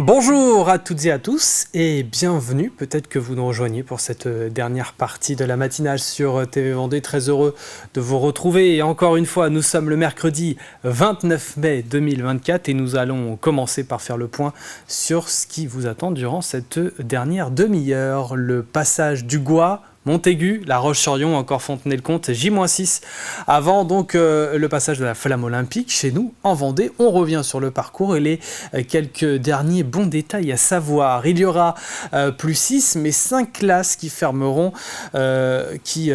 Bonjour à toutes et à tous et bienvenue, peut-être que vous nous rejoignez pour cette dernière partie de la matinale sur TV Vendée. Très heureux de vous retrouver et encore une fois, nous sommes le mercredi 29 mai 2024 et nous allons commencer par faire le point sur ce qui vous attend durant cette dernière demi-heure. Le passage du Gois, Montaigu, La Roche-sur-Yon, encore Fontenay-le-Comte, J-6, avant donc le passage de la Flamme Olympique chez nous en Vendée. On revient sur le parcours et les quelques derniers bons détails à savoir. Il y aura plus 6 mais 5 classes qui fermeront, il y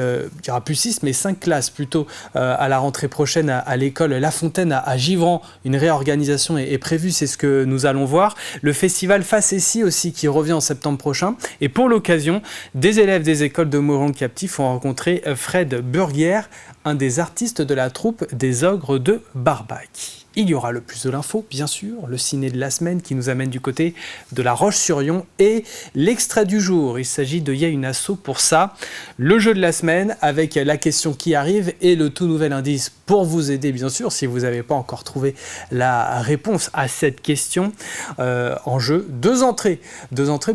aura plus 6 mais 5 classes plutôt à la rentrée prochaine à l'école La Fontaine à Givran. Une réorganisation est prévue, c'est ce que nous allons voir. Le festival Facessi aussi qui revient en septembre prochain et pour l'occasion, des élèves des écoles de Moron-Captif ont rencontré Fred Burguer, un des artistes de la troupe des Ogres de Barbac. Il y aura le plus de l'info, bien sûr, le ciné de la semaine qui nous amène du côté de La Roche-sur-Yon et l'extrait du jour. Il s'agit de Y'a une asso pour ça. Le jeu de la semaine avec la question qui arrive et le tout nouvel indice pour vous aider, bien sûr, si vous n'avez pas encore trouvé la réponse à cette question. En jeu, deux entrées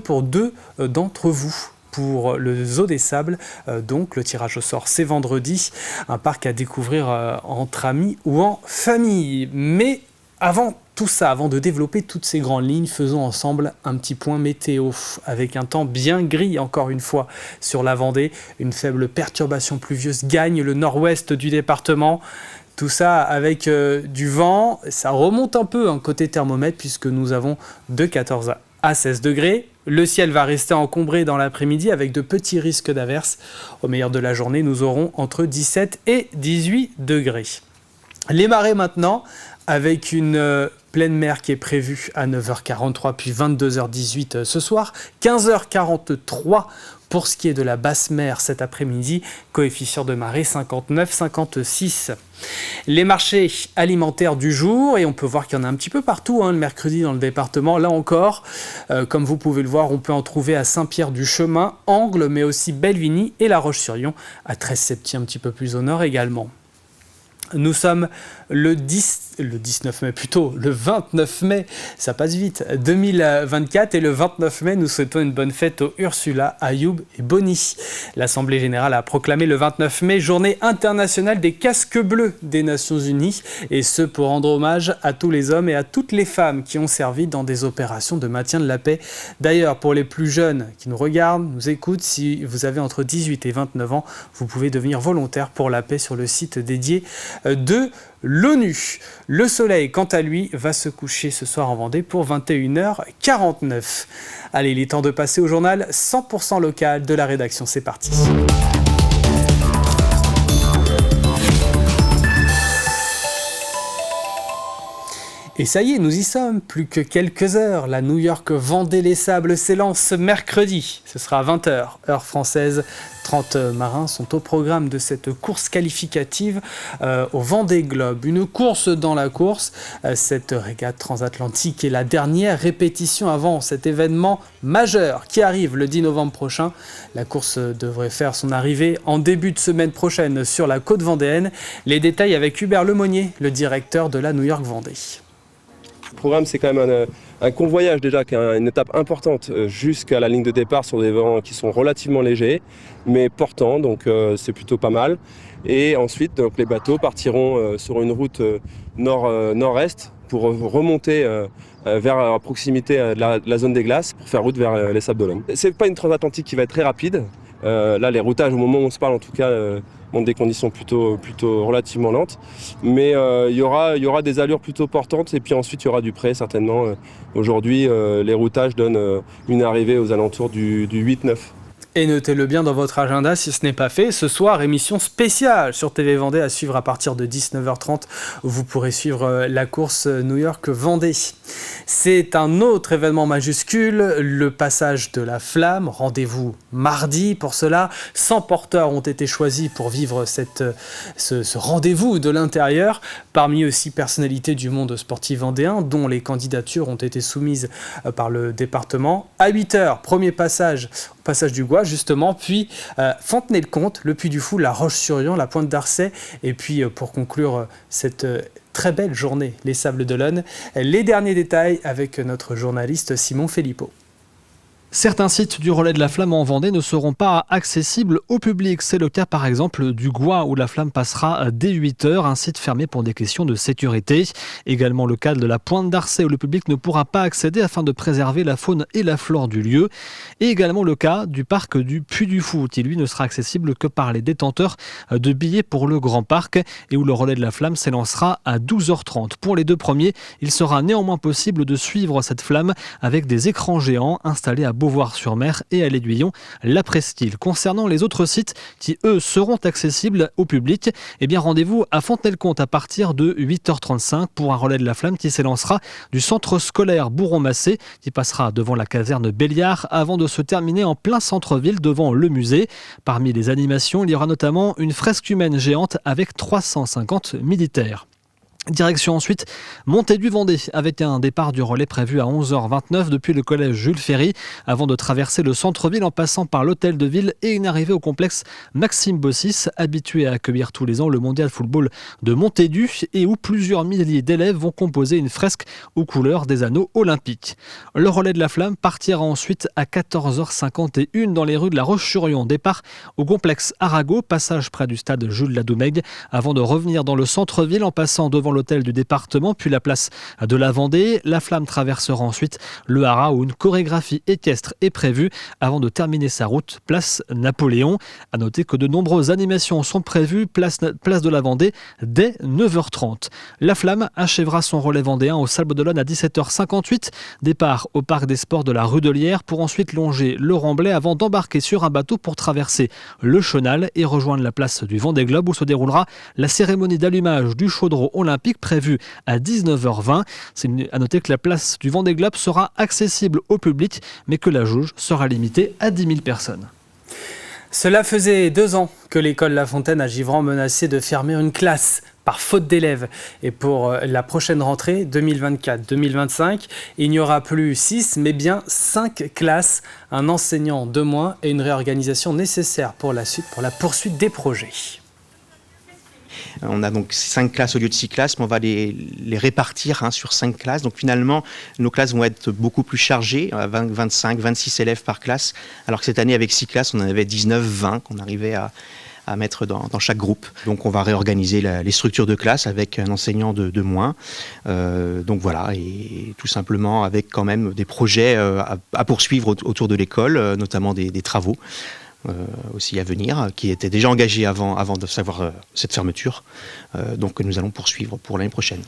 pour deux d'entre vous. Pour le Zoo des Sables, donc le tirage au sort c'est vendredi, un parc à découvrir entre amis ou en famille. Mais avant tout ça, avant de développer toutes ces grandes lignes, faisons ensemble un petit point météo avec un temps bien gris encore une fois sur la Vendée. Une faible perturbation pluvieuse gagne le nord-ouest du département. Tout ça avec du vent, ça remonte un peu côté thermomètre puisque nous avons de 14 à 16 degrés. Le ciel va rester encombré dans l'après-midi avec de petits risques d'averses. Au meilleur de la journée, nous aurons entre 17 et 18 degrés. Les marées maintenant, avec une pleine mer qui est prévue à 9h43 puis 22h18 ce soir, 15h43 pour ce qui est de la basse mer cet après-midi, coefficient de marée 59-56. Les marchés alimentaires du jour, et on peut voir qu'il y en a un petit peu partout le mercredi dans le département. Là encore, comme vous pouvez le voir, on peut en trouver à Saint-Pierre-du-Chemin, Angles, mais aussi Belvigny et La Roche-sur-Yon, à 13-Septier, un petit peu plus au nord également. Nous sommes le 29 mai, ça passe vite, 2024 et le 29 mai, nous souhaitons une bonne fête aux Ursula, Ayoub et Bonnie. L'Assemblée Générale a proclamé le 29 mai journée internationale des casques bleus des Nations Unies et ce pour rendre hommage à tous les hommes et à toutes les femmes qui ont servi dans des opérations de maintien de la paix. D'ailleurs, pour les plus jeunes qui nous regardent, nous écoutent, si vous avez entre 18 et 29 ans, vous pouvez devenir volontaire pour la paix sur le site dédié de l'ONU. Le soleil, quant à lui, va se coucher ce soir en Vendée pour 21h49. Allez, il est temps de passer au journal 100% local de la rédaction. C'est parti. Et ça y est, nous y sommes, plus que quelques heures. La New York Vendée-les-Sables s'élance ce mercredi. Ce sera à 20h, heure française. 30 marins sont au programme de cette course qualificative au Vendée Globe. Une course dans la course. Cette régate transatlantique est la dernière répétition avant cet événement majeur qui arrive le 10 novembre prochain. La course devrait faire son arrivée en début de semaine prochaine sur la côte vendéenne. Les détails avec Hubert Lemonnier, le directeur de la New York Vendée. Le programme, c'est quand même un convoyage déjà, qui est une étape importante jusqu'à la ligne de départ sur des vents qui sont relativement légers, mais portants, donc c'est plutôt pas mal. Et ensuite, donc, les bateaux partiront sur une route nord-est pour remonter vers la proximité de la zone des glaces pour faire route vers les Sables d'Olonne. C'est pas une transatlantique qui va être très rapide. Là, les routages, au moment où on se parle, en tout cas, montrent des conditions plutôt relativement lentes. Mais il y aura des allures plutôt portantes et puis ensuite, il y aura du près, certainement. Aujourd'hui, les routages donnent une arrivée aux alentours du 8-9. Et notez-le bien dans votre agenda si ce n'est pas fait. Ce soir, émission spéciale sur TV Vendée à suivre à partir de 19h30. Vous pourrez suivre la course New York Vendée. C'est un autre événement majuscule, le passage de la flamme. Rendez-vous mardi pour cela. 100 porteurs ont été choisis pour vivre ce rendez-vous de l'intérieur. Parmi aussi personnalités du monde sportif vendéen, dont les candidatures ont été soumises par le département. À 8h, premier passage du Gois justement, puis Fontenay-le-Comte, le Puy du Fou, La Roche-sur-Yon, la Pointe d'Arcet, et puis pour conclure cette très belle journée, les Sables d'Olonne. Les derniers détails avec notre journaliste Simon Filippo. Certains sites du relais de la flamme en Vendée ne seront pas accessibles au public. C'est le cas par exemple du Gois où la flamme passera dès 8h, un site fermé pour des questions de sécurité. Également le cas de la Pointe d'Arcet où le public ne pourra pas accéder afin de préserver la faune et la flore du lieu. Et également le cas du parc du Puy du Fou qui lui ne sera accessible que par les détenteurs de billets pour le Grand Parc et où le relais de la flamme s'élancera à 12h30. Pour les deux premiers, il sera néanmoins possible de suivre cette flamme avec des écrans géants installés à Beauvoir-sur-Mer et à l'Aiguillon, la Presqu'île. Concernant les autres sites qui, eux, seront accessibles au public, eh bien rendez-vous à Fontenay-le-Comte à partir de 8h35 pour un relais de la flamme qui s'élancera du centre scolaire Bourron-Massé, qui passera devant la caserne Béliard avant de se terminer en plein centre-ville devant le musée. Parmi les animations, il y aura notamment une fresque humaine géante avec 350 militaires. Direction ensuite Montaigu-Vendée avec un départ du relais prévu à 11h29 depuis le collège Jules Ferry avant de traverser le centre-ville en passant par l'hôtel de ville et une arrivée au complexe Maxime Bossis, habitué à accueillir tous les ans le mondial football de Montaigu et où plusieurs milliers d'élèves vont composer une fresque aux couleurs des anneaux olympiques. Le relais de la flamme partira ensuite à 14h51 dans les rues de la Roche-sur-Yon, départ au complexe Arago, passage près du stade Jules Ladoumègue avant de revenir dans le centre-ville en passant devant l'hôtel du département, puis la place de la Vendée. La flamme traversera ensuite le Haras où une chorégraphie équestre est prévue avant de terminer sa route place Napoléon. À noter que de nombreuses animations sont prévues place de la Vendée dès 9h30. La flamme achèvera son relais vendéen au Sables d'Olonne à 17h58. Départ au parc des sports de la rue de Lierre pour ensuite longer le Remblai avant d'embarquer sur un bateau pour traverser le Chenal et rejoindre la place du Vendée Globe où se déroulera la cérémonie d'allumage du chaudron olympique prévu à 19h20. C'est à noter que la place du Vendée Globe sera accessible au public, mais que la jauge sera limitée à 10 000 personnes. Cela faisait 2 ans que l'école La Fontaine à Givran menaçait de fermer une classe par faute d'élèves. Et pour la prochaine rentrée 2024-2025, il n'y aura plus 6, mais bien 5 classes, un enseignant de moins et une réorganisation nécessaire pour la suite, pour la poursuite des projets. On a donc 5 classes au lieu de 6 classes, mais on va les répartir sur 5 classes. Donc finalement, nos classes vont être beaucoup plus chargées, 20, 25, 26 élèves par classe, alors que cette année, avec 6 classes, on en avait 19, 20 qu'on arrivait à mettre dans chaque groupe. Donc on va réorganiser les structures de classe avec un enseignant de moins. Donc voilà, et tout simplement avec quand même des projets à poursuivre autour de l'école, notamment des travaux. Aussi à venir, qui étaient déjà engagés avant de savoir cette fermeture, donc que nous allons poursuivre pour l'année prochaine.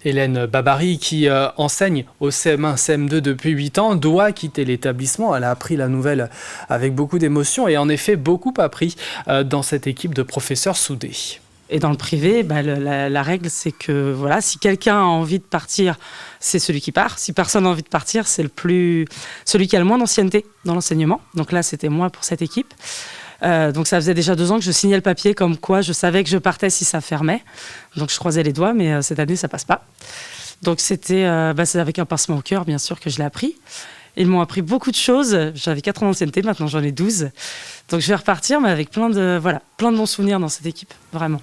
Hélène Babary, qui enseigne au CM1, CM2 depuis 8 ans, doit quitter l'établissement. Elle a appris la nouvelle avec beaucoup d'émotion et en effet beaucoup appris dans cette équipe de professeurs soudés. Et dans le privé, la règle, c'est que voilà, si quelqu'un a envie de partir, c'est celui qui part. Si personne n'a envie de partir, c'est celui qui a le moins d'ancienneté dans l'enseignement. Donc là, c'était moi pour cette équipe. Donc ça faisait déjà 2 ans que je signais le papier comme quoi je savais que je partais si ça fermait. Donc je croisais les doigts, mais cette année, ça passe pas. Donc c'est avec un pincement au cœur, bien sûr, que je l'ai appris. Ils m'ont appris beaucoup de choses. J'avais 4 ans d'ancienneté, maintenant j'en ai 12. Donc je vais repartir, mais avec plein de bons souvenirs dans cette équipe, vraiment.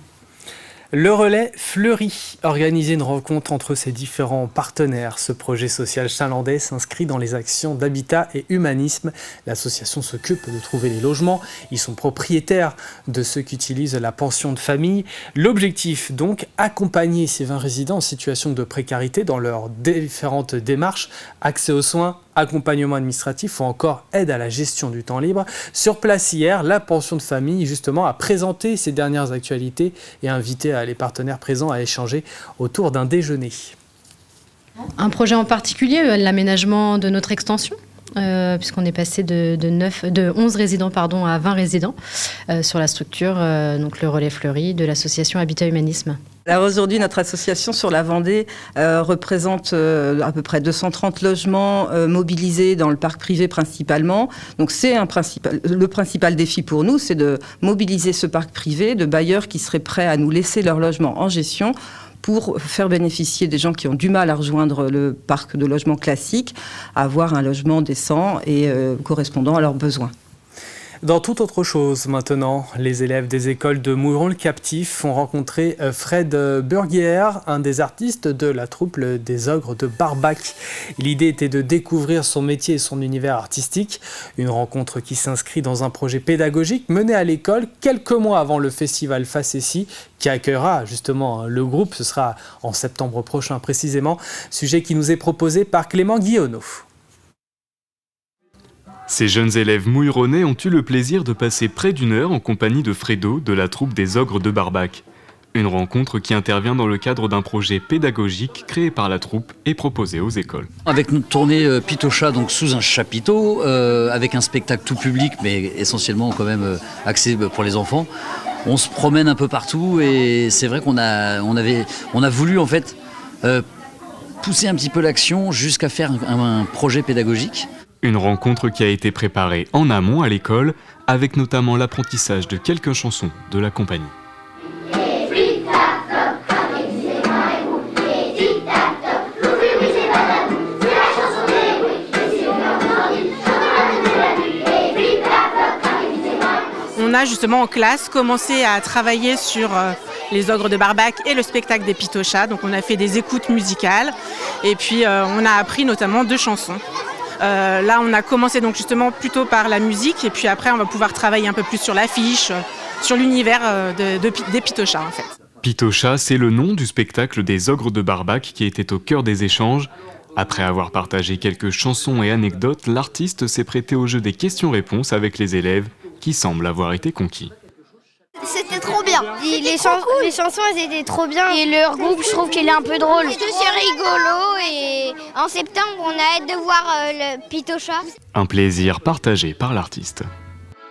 Le relais fleurit, organiser une rencontre entre ses différents partenaires. Ce projet social chalandais s'inscrit dans les actions d'habitat et humanisme. L'association s'occupe de trouver les logements. Ils sont propriétaires de ceux qui utilisent la pension de famille. L'objectif donc, accompagner ces 20 résidents en situation de précarité dans leurs différentes démarches, accès aux soins, accompagnement administratif ou encore aide à la gestion du temps libre. Sur place hier, la pension de famille justement a présenté ses dernières actualités et a invité les partenaires présents à échanger autour d'un déjeuner. Un projet en particulier, l'aménagement de notre extension. Puisqu'on est passé de 11 résidents à 20 résidents sur la structure, donc le relais fleuri de l'association Habitat Humanisme. Alors aujourd'hui, notre association sur la Vendée représente à peu près 230 logements mobilisés dans le parc privé principalement. Donc c'est le principal défi pour nous, c'est de mobiliser ce parc privé de bailleurs qui seraient prêts à nous laisser leur logement en gestion pour faire bénéficier des gens qui ont du mal à rejoindre le parc de logement classique, à avoir un logement décent et correspondant à leurs besoins. Dans toute autre chose maintenant, les élèves des écoles de Mouilleron-le-Captif ont rencontré Fred Burguière, un des artistes de la troupe des Ogres de Barbac. L'idée était de découvrir son métier et son univers artistique. Une rencontre qui s'inscrit dans un projet pédagogique mené à l'école quelques mois avant le festival Facessi qui accueillera justement le groupe. Ce sera en septembre prochain précisément. Sujet qui nous est proposé par Clément Guillonneau. Ces jeunes élèves mouilleronnais ont eu le plaisir de passer près d'une heure en compagnie de Fredo de la troupe des Ogres de Barbac. Une rencontre qui intervient dans le cadre d'un projet pédagogique créé par la troupe et proposé aux écoles. Avec notre tournée Pitocha, donc sous un chapiteau, avec un spectacle tout public, mais essentiellement quand même axé pour les enfants, on se promène un peu partout et c'est vrai qu'on a voulu en fait pousser un petit peu l'action jusqu'à faire un projet pédagogique. Une rencontre qui a été préparée en amont à l'école, avec notamment l'apprentissage de quelques chansons de la compagnie. On a justement en classe commencé à travailler sur les Ogres de Barbac et le spectacle des Pitochas. Donc on a fait des écoutes musicales et puis on a appris notamment 2 chansons. Là, on a commencé donc justement plutôt par la musique et puis après, on va pouvoir travailler un peu plus sur l'affiche, sur l'univers des Pitochas en fait. Pitocha, c'est le nom du spectacle des Ogres de Barbac qui était au cœur des échanges. Après avoir partagé quelques chansons et anecdotes, l'artiste s'est prêté au jeu des questions-réponses avec les élèves qui semblent avoir été conquis. C'était trop bien. Les chansons, elles étaient trop bien. Et leur groupe, je trouve qu'il est un peu drôle. Parce que c'est rigolo et en septembre, on a hâte de voir le Pitocha. Un plaisir partagé par l'artiste.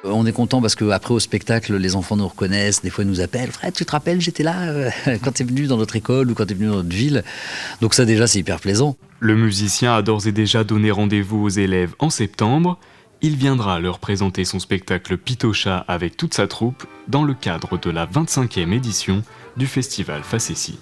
On est content parce qu'après au spectacle, les enfants nous reconnaissent, des fois ils nous appellent. Fred, tu te rappelles, j'étais là quand tu es venu dans notre école ou quand tu es venu dans notre ville. Donc ça déjà, c'est hyper plaisant. Le musicien a d'ores et déjà donné rendez-vous aux élèves en septembre. Il viendra leur présenter son spectacle Pitocha avec toute sa troupe dans le cadre de la 25e édition du festival Facessi.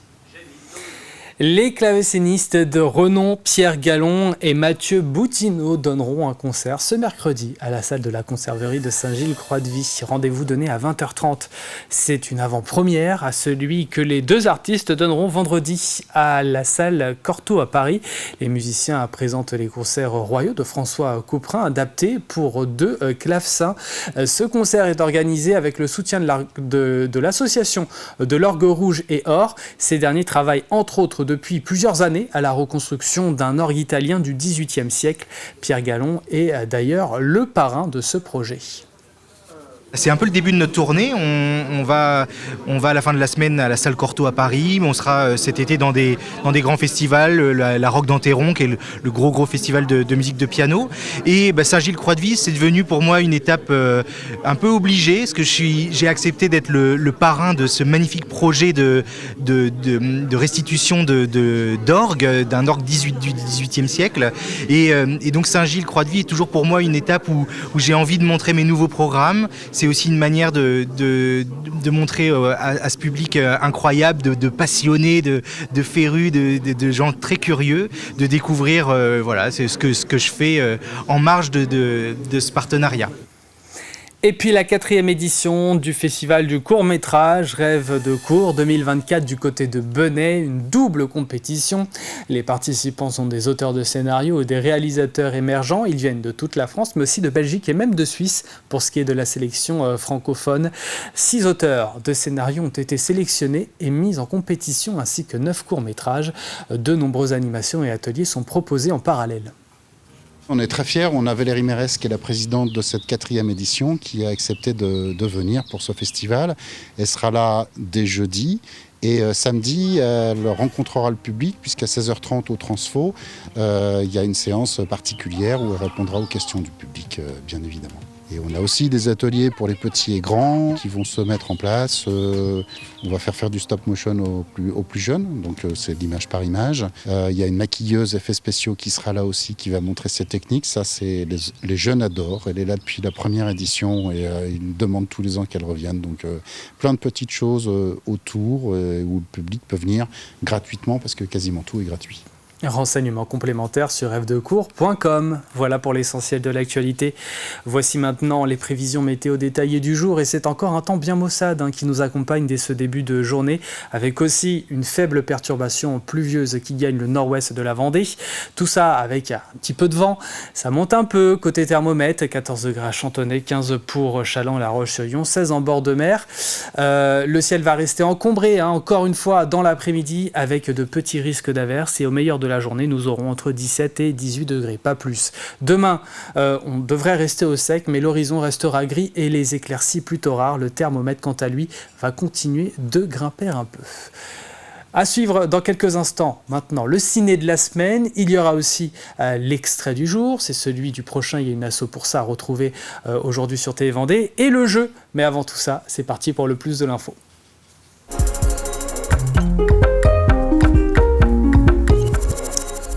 Les clavecinistes de renom Pierre Gallon et Mathieu Boutineau donneront un concert ce mercredi à la salle de la Conserverie de Saint-Gilles-Croix-de-Vie. Rendez-vous donné à 20h30. C'est une avant-première à celui que les 2 artistes donneront vendredi à la salle Cortot à Paris. Les musiciens présentent les concerts royaux de François Couperin adaptés pour 2 clavecins. Ce concert est organisé avec le soutien de l'association de l'Orgue Rouge et Or. Ces derniers travaillent entre autres depuis plusieurs années à la reconstruction d'un orgue italien du XVIIIe siècle. Pierre Gallon est d'ailleurs le parrain de ce projet. C'est un peu le début de notre tournée. On va à la fin de la semaine à la salle Cortot à Paris, mais on sera cet été dans des grands festivals, la Roque d'Enterron, qui est le gros festival de musique de piano. Et Saint-Gilles-Croix-de-Vie, c'est devenu pour moi une étape un peu obligée, parce que j'ai accepté d'être le parrain de ce magnifique projet de restitution d'orgue, d'un orgue du XVIIIe siècle. Et donc Saint-Gilles-Croix-de-Vie est toujours pour moi une étape où j'ai envie de montrer mes nouveaux programmes. C'est aussi une manière de montrer à ce public incroyable, de passionnés, de férus, de gens très curieux, de découvrir, c'est ce que je fais en marge de ce partenariat. Et puis la 4e édition du festival du court-métrage Rêve de court 2024 du côté de Benay, une double compétition. Les participants sont des auteurs de scénarios et des réalisateurs émergents. Ils viennent de toute la France, mais aussi de Belgique et même de Suisse pour ce qui est de la sélection francophone. 6 auteurs de scénarios ont été sélectionnés et mis en compétition, ainsi que 9 courts-métrages. De nombreuses animations et ateliers sont proposés en parallèle. On est très fiers, on a Valérie Mérès qui est la présidente de cette 4e édition qui a accepté de venir pour ce festival. Elle sera là dès jeudi et samedi elle rencontrera le public puisqu'à 16h30 au Transfo, il y a une séance particulière où elle répondra aux questions du public bien évidemment. Et on a aussi des ateliers pour les petits et grands qui vont se mettre en place. On va faire du stop motion aux plus jeunes, donc c'est l'image par image. Il y a une maquilleuse effets spéciaux qui sera là aussi, qui va montrer ses techniques. Ça, c'est les jeunes adorent. Elle est là depuis la première édition et ils demandent tous les ans qu'elle revienne. Donc plein de petites choses autour où le public peut venir gratuitement parce que quasiment tout est gratuit. Renseignements complémentaires sur fdecours.com. Voilà pour l'essentiel de l'actualité. Voici maintenant les prévisions météo détaillées du jour et c'est encore un temps bien maussade qui nous accompagne dès ce début de journée avec aussi une faible perturbation pluvieuse qui gagne le nord-ouest de la Vendée. Tout ça avec un petit peu de vent. Ça monte un peu côté thermomètre, 14 degrés à Chantonnay, 15 pour Châlons, La Roche-sur-Yon, 16 en bord de mer. Le ciel va rester encombré encore une fois dans l'après-midi avec de petits risques d'averses et au meilleur de la journée, nous aurons entre 17 et 18 degrés, pas plus. Demain, on devrait rester au sec, mais l'horizon restera gris et les éclaircies plutôt rares. Le thermomètre, quant à lui, va continuer de grimper un peu. À suivre dans quelques instants, maintenant, le ciné de la semaine. Il y aura aussi l'extrait du jour, c'est celui du prochain, il y a une asso pour ça à retrouver aujourd'hui sur TV Vendée, et le jeu. Mais avant tout ça, c'est parti pour le plus de l'info.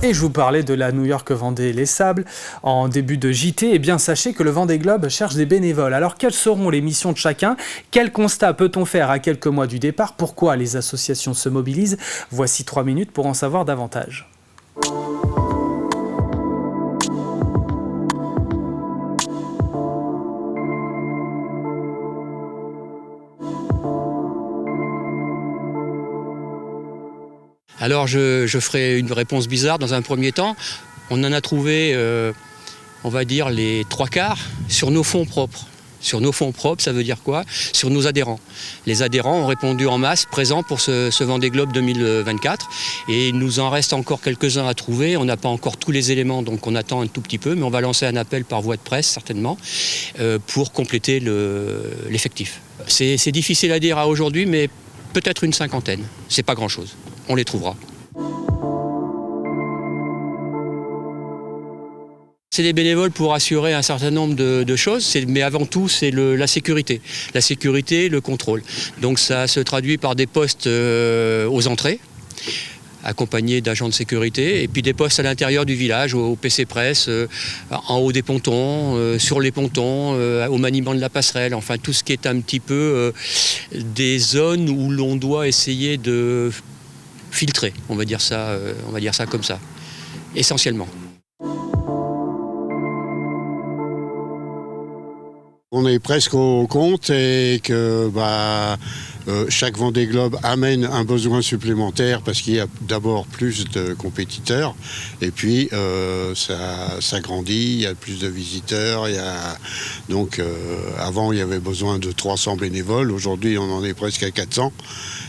Et je vous parlais de la New York Vendée Les Sables en début de JT. Eh bien, sachez que le Vendée Globe cherche des bénévoles. Alors, quelles seront les missions de chacun? Quel constat peut-on faire à quelques mois du départ? Pourquoi les associations se mobilisent? Voici 3 minutes pour en savoir davantage. Alors je ferai une réponse bizarre dans un premier temps. On en a trouvé, on va dire, les 3/4 sur nos fonds propres. Sur nos fonds propres, ça veut dire quoi? Sur nos adhérents. Les adhérents ont répondu en masse, présents pour ce Vendée Globe 2024. Et il nous en reste encore quelques-uns à trouver. On n'a pas encore tous les éléments, donc on attend un tout petit peu. Mais on va lancer un appel par voie de presse, certainement, pour compléter l'effectif. C'est difficile à dire à aujourd'hui, mais peut-être une 50aine. C'est pas grand-chose. On les trouvera. C'est des bénévoles pour assurer un certain nombre de choses, mais avant tout, c'est la sécurité. La sécurité, le contrôle. Donc ça se traduit par des postes aux entrées, accompagnés d'agents de sécurité, et puis des postes à l'intérieur du village, au PC Presse, en haut des pontons, sur les pontons, au maniement de la passerelle, enfin tout ce qui est un petit peu des zones où l'on doit essayer de filtrer, on va dire ça comme ça, essentiellement. On est presque au compte et que chaque Vendée Globe amène un besoin supplémentaire parce qu'il y a d'abord plus de compétiteurs et puis ça grandit, il y a plus de visiteurs. Avant il y avait besoin de 300 bénévoles, aujourd'hui on en est presque à 400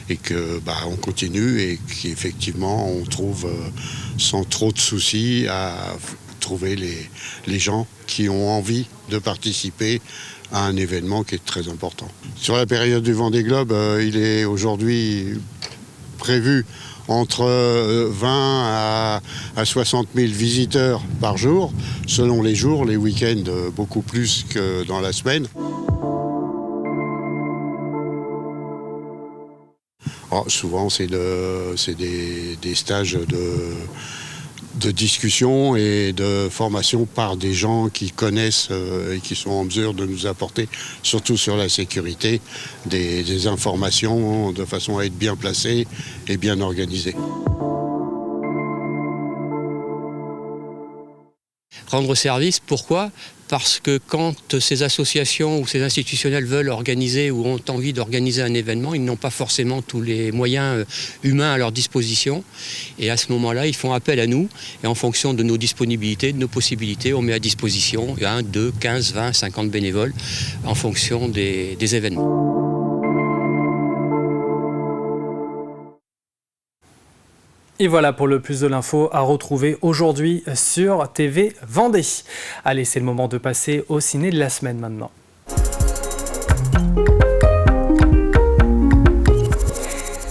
et que on continue et qu'effectivement on trouve sans trop de soucis à trouver les gens qui ont envie de participer à un événement qui est très important. Sur la période du Vendée Globe, il est aujourd'hui prévu entre 20 à 60 000 visiteurs par jour, selon les jours, les week-ends beaucoup plus que dans la semaine. Souvent, c'est des stages de discussion et de formation par des gens qui connaissent et qui sont en mesure de nous apporter, surtout sur la sécurité, des informations de façon à être bien placés et bien organisés. Rendre service, pourquoi? Parce que quand ces associations ou ces institutionnels veulent organiser ou ont envie d'organiser un événement, ils n'ont pas forcément tous les moyens humains à leur disposition. Et à ce moment-là, ils font appel à nous. Et en fonction de nos disponibilités, de nos possibilités, on met à disposition 1, 2, 15, 20, 50 bénévoles en fonction des événements. Et voilà pour le plus de l'info à retrouver aujourd'hui sur TV Vendée. Allez, c'est le moment de passer au ciné de la semaine maintenant.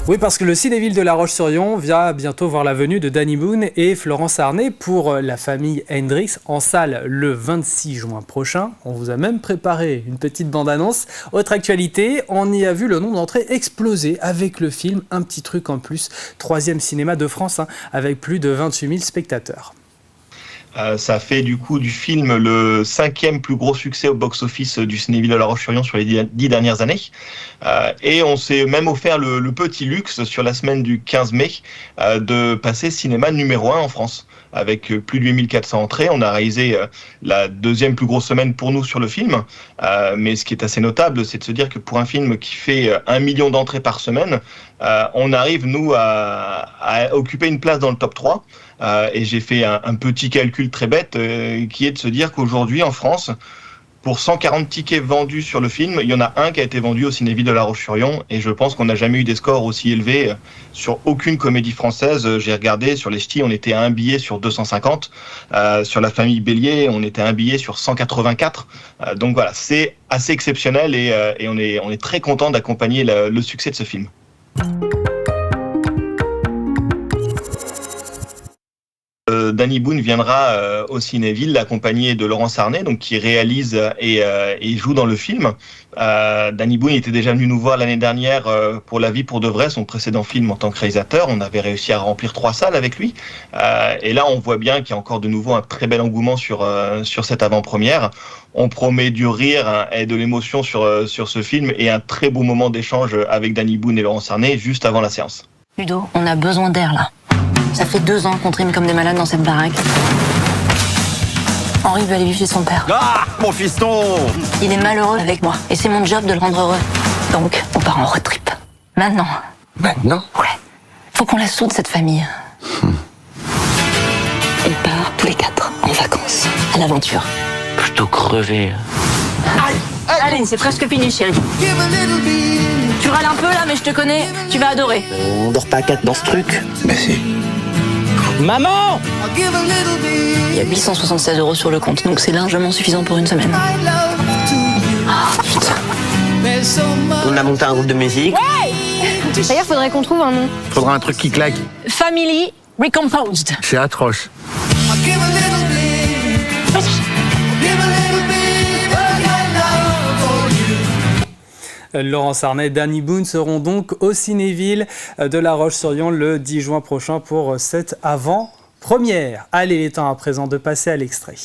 Oui, parce que le Cinéville de La Roche-sur-Yon va bientôt voir la venue de Danny Boone et Florence Arnay pour La famille Hendrix en salle le 26 juin prochain. On vous a même préparé une petite bande-annonce. Autre actualité, on y a vu le nombre d'entrées exploser avec le film Un petit truc en plus, 3e cinéma de France avec plus de 28 000 spectateurs. Ça fait du coup du film le 5e plus gros succès au box-office du Cinéville de La Roche-sur-Yon sur les 10 dernières années. Et on s'est même offert le petit luxe sur la semaine du 15 mai de passer cinéma numéro 1 en France. Avec plus de 8400 entrées, on a réalisé la 2e plus grosse semaine pour nous sur le film. Mais ce qui est assez notable, c'est de se dire que pour un film qui fait 1 million d'entrées par semaine, on arrive, nous, à occuper une place dans le top 3. Et j'ai fait un petit calcul très bête qui est de se dire qu'aujourd'hui, en France, pour 140 tickets vendus sur le film, il y en a un qui a été vendu au Cinéville de La Roche-sur-Yon. Et je pense qu'on n'a jamais eu des scores aussi élevés sur aucune comédie française. J'ai regardé, sur les ch'tis, on était à un billet sur 250. Sur La Famille Bélier, on était à un billet sur 184. Donc voilà, c'est assez exceptionnel et on est très content d'accompagner le succès de ce film. Danny Boone viendra au Cinéville accompagné de Laurence Arnay, donc qui réalise et joue dans le film. Danny Boone était déjà venu nous voir l'année dernière pour La Vie pour de vrai, son précédent film en tant que réalisateur. On avait réussi à remplir 3 salles avec lui. Et là, on voit bien qu'il y a encore de nouveau un très bel engouement sur cette avant-première. On promet du rire et de l'émotion sur ce film et un très beau moment d'échange avec Danny Boone et Laurence Arnay juste avant la séance. Ludo, on a besoin d'air là. Ça fait 2 ans qu'on trime comme des malades dans cette baraque. Henri veut aller vivre chez son père. Ah, mon fiston! Il est malheureux avec moi et c'est mon job de le rendre heureux. Donc, on part en road trip. Maintenant. Maintenant? Ouais. Faut qu'on la soude, cette famille. On part tous les 4 en vacances, à l'aventure. Plutôt crevé. Allez, c'est presque fini, chérie. Tu râles un peu là, mais je te connais, tu vas adorer. On dort pas à 4 dans ce truc. Mais si. Maman! Il y a 876 € sur le compte, donc c'est largement suffisant pour une semaine. Oh, putain. On a monté un groupe de musique. Ouais! D'ailleurs, faudrait qu'on trouve un nom. Faudra un truc qui claque. Family Recomposed. C'est atroce. Laurence Arnay et Danny Boone seront donc au Cinéville de La Roche-sur-Yon le 10 juin prochain pour cette avant-première. Allez, il est temps à présent de passer à l'extrait.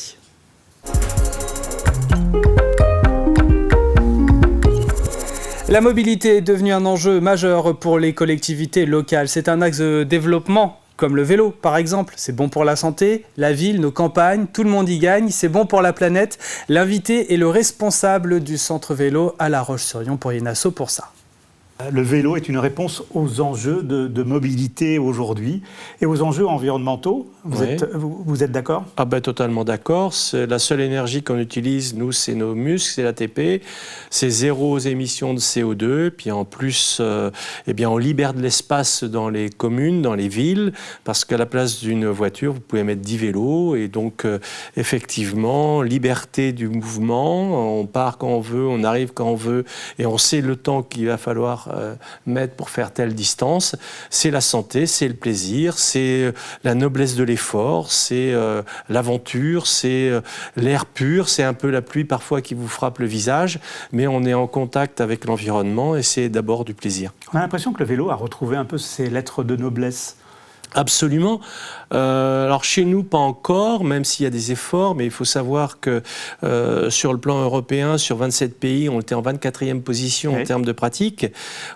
La mobilité est devenue un enjeu majeur pour les collectivités locales. C'est un axe de développement, comme le vélo par exemple. C'est bon pour la santé, la ville, nos campagnes, tout le monde y gagne. C'est bon pour la planète. L'invité est le responsable du centre vélo à La Roche-sur-Yon pour Yenasso pour ça. Le vélo est une réponse aux enjeux de mobilité aujourd'hui et aux enjeux environnementaux. Vous êtes d'accord ? Ah ben, totalement d'accord. La seule énergie qu'on utilise, nous, c'est nos muscles, c'est l'ATP. C'est 0 émissions de CO2. Puis en plus, on libère de l'espace dans les communes, dans les villes, parce qu'à la place d'une voiture, vous pouvez mettre 10 vélos. Et donc, effectivement, liberté du mouvement. On part quand on veut, on arrive quand on veut, et on sait le temps qu'il va falloir mettre pour faire telle distance. C'est la santé, c'est le plaisir, c'est la noblesse de l'effort, c'est l'aventure, c'est l'air pur, c'est un peu la pluie parfois qui vous frappe le visage, mais on est en contact avec l'environnement et c'est d'abord du plaisir. On a l'impression que le vélo a retrouvé un peu ses lettres de noblesse. Absolument. Alors chez nous, pas encore, même s'il y a des efforts, mais il faut savoir que sur le plan européen, sur 27 pays, on était en 24e position en termes de pratique.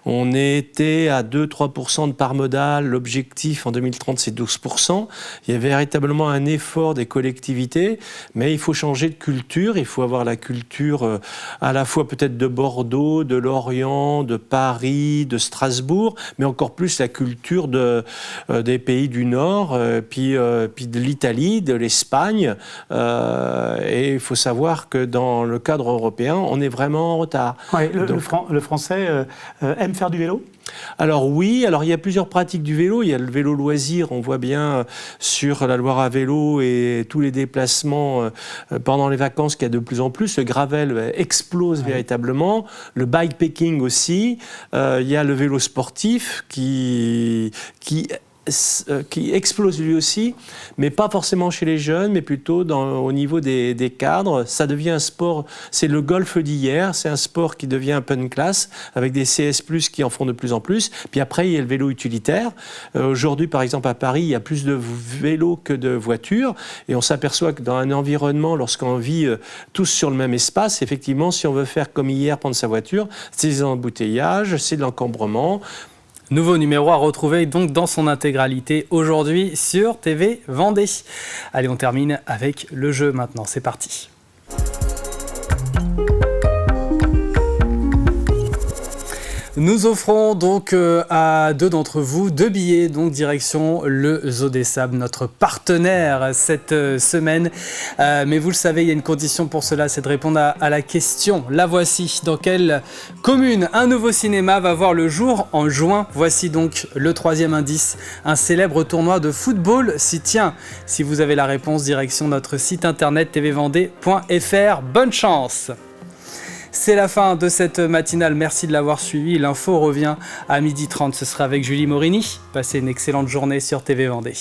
On était à 2-3% de part modale. L'objectif en 2030, c'est 12%. Il y a véritablement un effort des collectivités, mais il faut changer de culture. Il faut avoir la culture à la fois peut-être de Bordeaux, de Lorient, de Paris, de Strasbourg, mais encore plus la culture des pays du Nord, puis de l'Italie, de l'Espagne. Et il faut savoir que dans le cadre européen, on est vraiment en retard. Ouais, le Français aime faire du vélo ? Alors oui, il y a plusieurs pratiques du vélo. Il y a le vélo loisir, on voit bien sur la Loire à vélo et tous les déplacements pendant les vacances qu'il y a de plus en plus. Le gravel explose véritablement. Le bikepacking aussi. Il y a le vélo sportif qui qui explose lui aussi, mais pas forcément chez les jeunes, mais plutôt au niveau des cadres. Ça devient un sport, c'est le golf d'hier, c'est un sport qui devient un peu une classe, avec des CS+, qui en font de plus en plus. Puis après, il y a le vélo utilitaire. Aujourd'hui, par exemple, à Paris, il y a plus de vélos que de voitures, et on s'aperçoit que dans un environnement, lorsqu'on vit tous sur le même espace, effectivement, si on veut faire comme hier, prendre sa voiture, c'est des embouteillages, c'est de l'encombrement. Nouveau numéro à retrouver donc dans son intégralité aujourd'hui sur TV Vendée. Allez, on termine avec le jeu maintenant, c'est parti. Nous offrons donc à 2 d'entre vous 2 billets, donc direction le Zoo des Sables, notre partenaire cette semaine. Mais vous le savez, il y a une condition pour cela, c'est de répondre à la question. La voici. Dans quelle commune un nouveau cinéma va voir le jour en juin? Voici donc le 3e indice. Un célèbre tournoi de football s'y tient. Si vous avez la réponse, direction notre site internet tvvendée.fr. Bonne chance! C'est la fin de cette matinale, merci de l'avoir suivi. L'info revient à 12h30, ce sera avec Julie Morini. Passez une excellente journée sur TV Vendée.